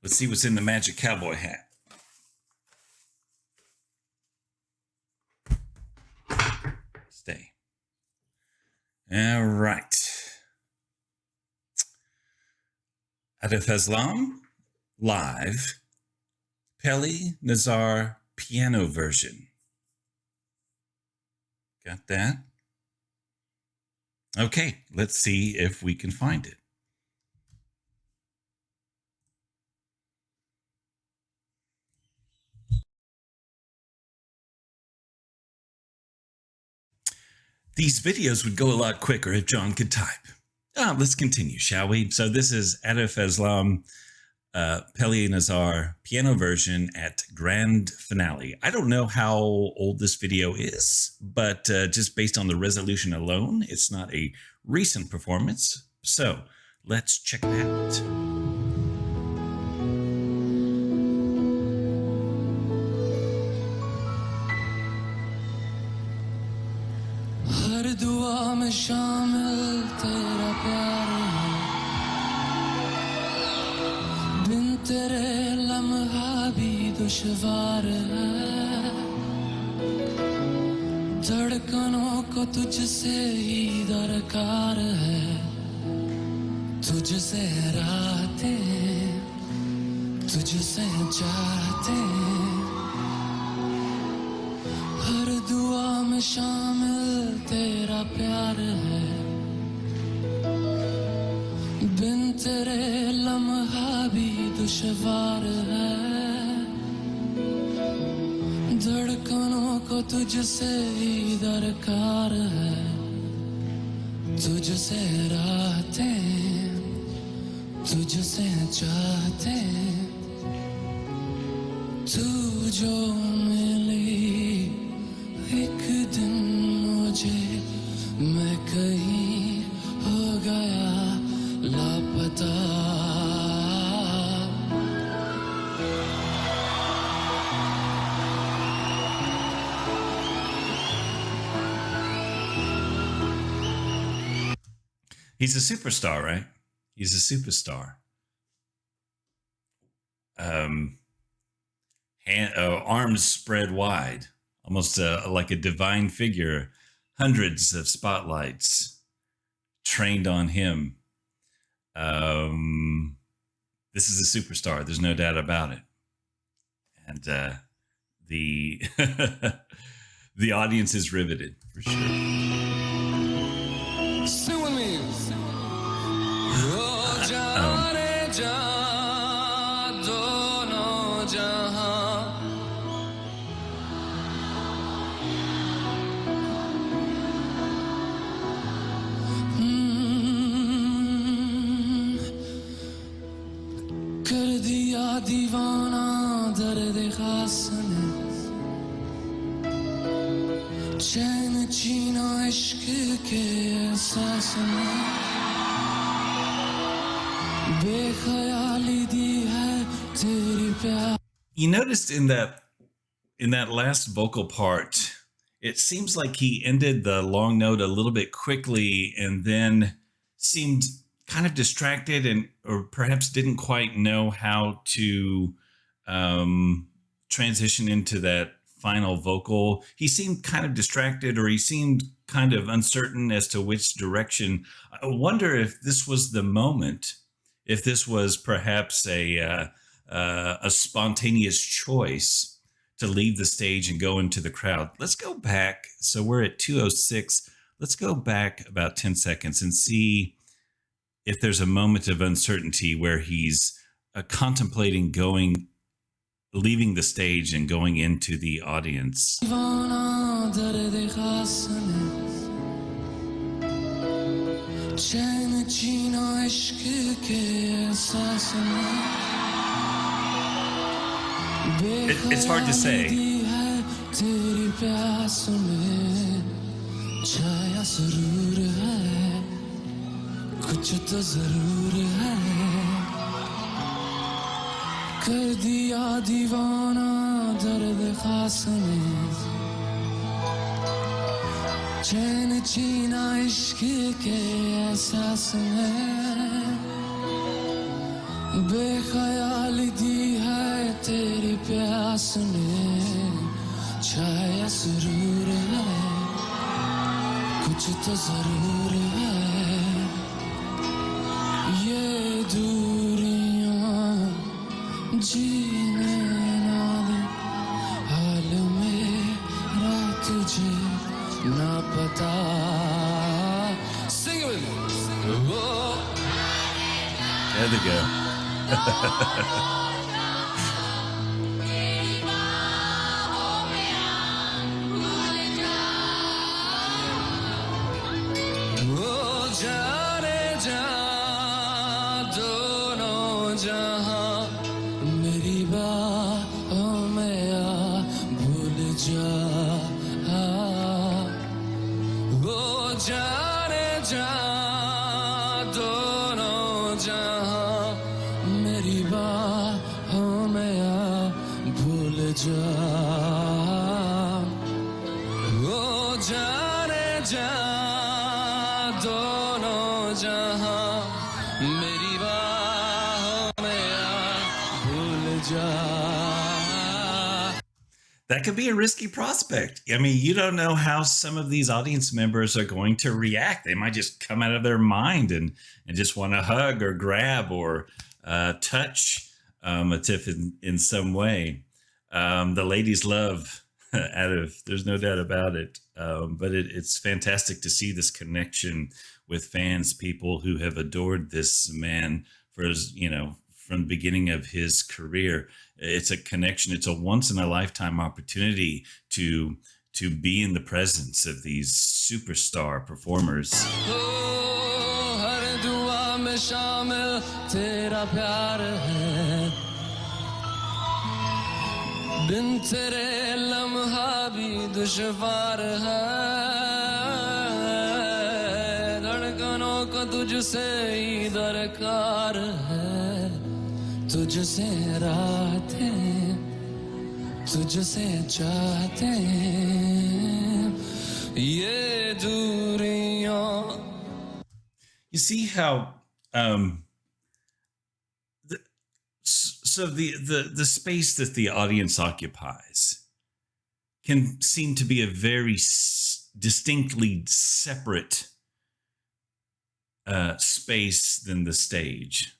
Let's see what's in the magic cowboy hat. Stay. All right. Atif Aslam, live, Pehli Nazar piano version. Got that? Okay, let's see if we can find it. These videos would go a lot quicker if John could type. Let's continue, shall we? So this is Atif Aslam Pehli Nazar piano version at grand finale. I don't know how old this video is, but just based on the resolution alone, it's not a recent performance. So let's check it out. हर दुआ में शामिल तेरा प्यार है, बिन तेरे लम्हा भी दुश्वार है, धड़कनों को तुझसे ही दरकार है, तुझसे रातें तुझसे चाहते, हर दुआ में शामिल तेरा प्यार है, बिन तेरे लम्हा भी दुश्वार है, धड़कनों को तुझसे ही दरकार है, तुझसे रातें तुझसे चाहते, तू जो मिली एक दिन मुझे, मैं कहीं हो गया लापता। He's a superstar, right? He's a superstar. Arms spread wide, almost like a divine figure. Hundreds of spotlights trained on him. This is a superstar. There's no doubt about it. And the the audience is riveted for sure. Sing with me. कर दिया दीवाना दर्द खास ने, चैन छीना इश्क के एहसास में, बेख्याली दी है तेरी प्यार. You noticed in that last vocal part, it seems like he ended the long note a little bit quickly and then seemed kind of distracted or perhaps didn't quite know how to transition into that final vocal. He seemed kind of distracted, or he seemed kind of uncertain as to which direction. I wonder if this was the moment, if this was perhaps a spontaneous choice to leave the stage and go into the crowd. Let's go back. So we're at 2:06. Let's go back about 10 seconds and see if there's a moment of uncertainty where he's contemplating leaving the stage and going into the audience. It's hard to say. कुछ तो जरूर है, कर दिया दीवाना दर्द खास ने, चैन छीना इश्क के एहसास में, बेख्याली दी है तेरी प्यास ने छाया सुरूर है कुछ तो जरूर है ये दूरियां जीने ना दे हाल मेरा तुझे ना पता Sing it with me. Whoa. There they go. That could be a risky prospect. I mean, you don't know how some of these audience members are going to react. They might just come out of their mind and just want to hug or grab or touch Atif in some way. The ladies love Atif. There's no doubt about it. But it's fantastic to see this connection with fans, people who have adored this man for his, from the beginning of his career. It's a connection. It's a once in a lifetime opportunity to be in the presence of these superstar performers. तुझसे रातें तुझसे चाहते ये दूरियां. You see how the space that the audience occupies can seem to be a very distinctly separate space than the stage.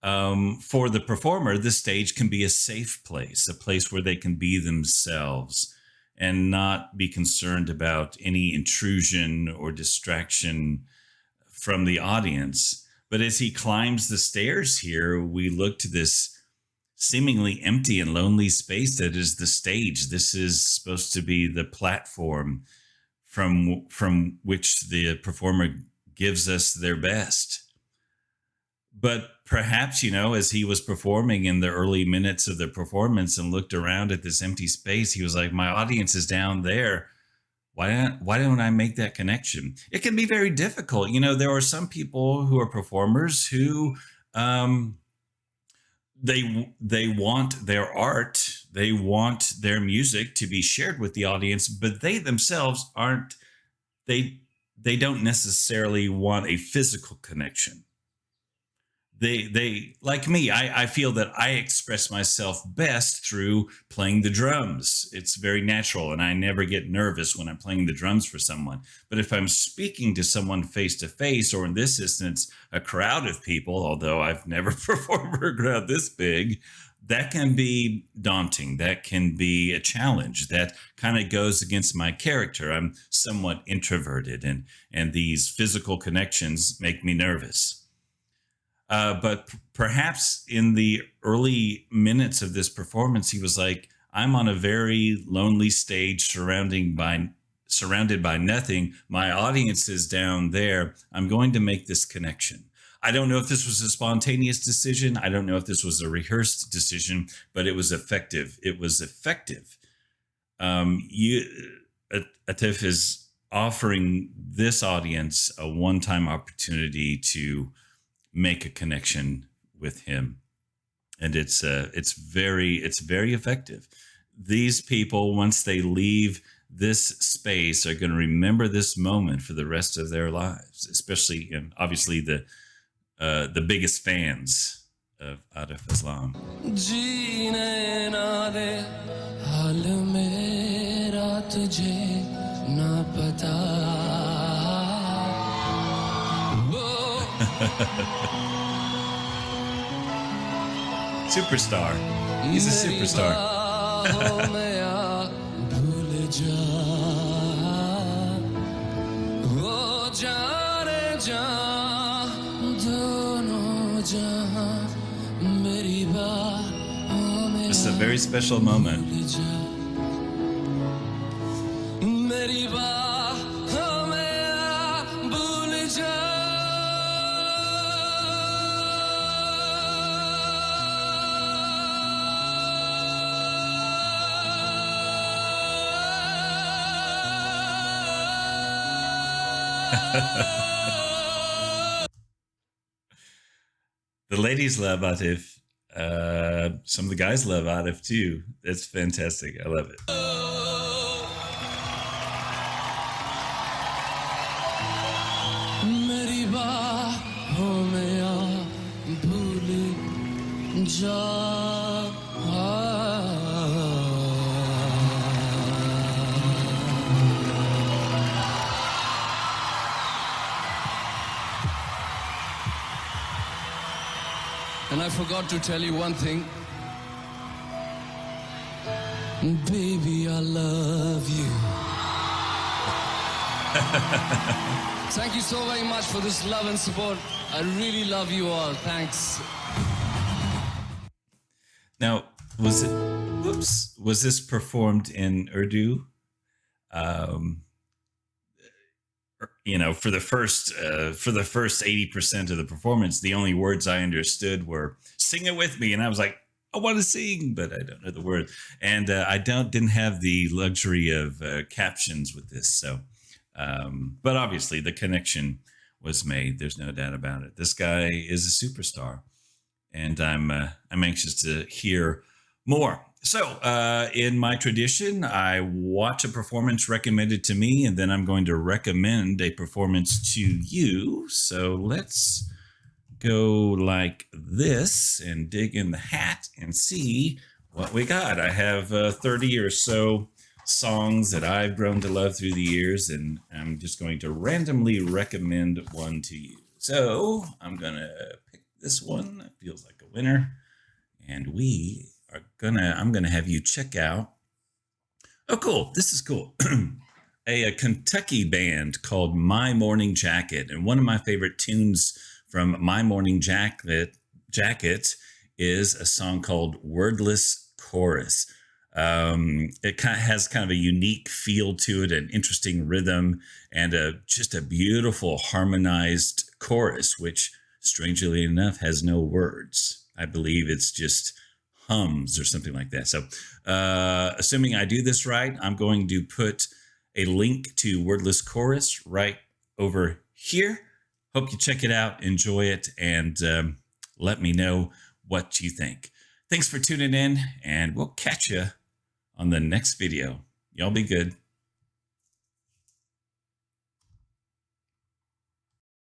For the performer, the stage can be a safe place, a place where they can be themselves and not be concerned about any intrusion or distraction from the audience. But as he climbs the stairs here, we look to this seemingly empty and lonely space that is the stage. This is supposed to be the platform from which the performer gives us their best. But perhaps, as he was performing in the early minutes of the performance and looked around at this empty space, he was like, my audience is down there. Why don't I make that connection? It can be very difficult. There are some people who are performers who they want their art, they want their music to be shared with the audience, but they themselves they don't necessarily want a physical connection. They like me, I feel that I express myself best through playing the drums. It's very natural, and I never get nervous when I'm playing the drums for someone. But if I'm speaking to someone face to face, or in this instance, a crowd of people, although I've never performed for a crowd this big, that can be daunting. That can be a challenge. That kind of goes against my character. I'm somewhat introverted, and these physical connections make me nervous. But perhaps in the early minutes of this performance, he was like, I'm on a very lonely stage surrounded by nothing. My audience is down there. I'm going to make this connection. I don't know if this was a spontaneous decision. I don't know if this was a rehearsed decision, but it was effective. It was effective. Atif is offering this audience a one-time opportunity to make a connection with him, and it's very effective. These people, once they leave this space, are going to remember this moment for the rest of their lives, especially, and obviously the the biggest fans of Atif Aslam. जीने ना दे हाल मेरा तुझे ना पता Superstar. He's a superstar. भूल जा वो जाने जा दोनों जहां मेरी बाहों में This is a very special moment. मेरी बाहों में भूल जा The ladies love Atif. Some of the guys love Atif too. That's fantastic. I love it. मेरी बाहों में आ भूल जा And I forgot to tell you one thing. Baby, I love you. Thank you so very much for this love and support. I really love you all. Thanks. Now, was this performed in Urdu? For the first 80% of the performance, the only words I understood were "sing it with me," and I was like, "I want to sing, but I don't know the words." And I didn't have the luxury of captions with this, so. But obviously, the connection was made. There's no doubt about it. This guy is a superstar, and I'm anxious to hear more. So, in my tradition, I watch a performance recommended to me, and then I'm going to recommend a performance to you. So let's go like this and dig in the hat and see what we got. I have 30 or so songs that I've grown to love through the years, and I'm just going to randomly recommend one to you. So I'm going to pick this one. It feels like a winner. And I'm going to have you check out. Oh, cool. This is cool. a Kentucky band called My Morning Jacket. And one of my favorite tunes from My Morning Jacket is a song called Wordless Chorus. It has kind of a unique feel to it, an interesting rhythm, and just a beautiful harmonized chorus, which strangely enough has no words. I believe it's just hums or something like that. So assuming I do this right, I'm going to put a link to Wordless Chorus right over here. Hope you check it out, enjoy it, and let me know what you think. Thanks for tuning in, and we'll catch you on the next video. Y'all be good.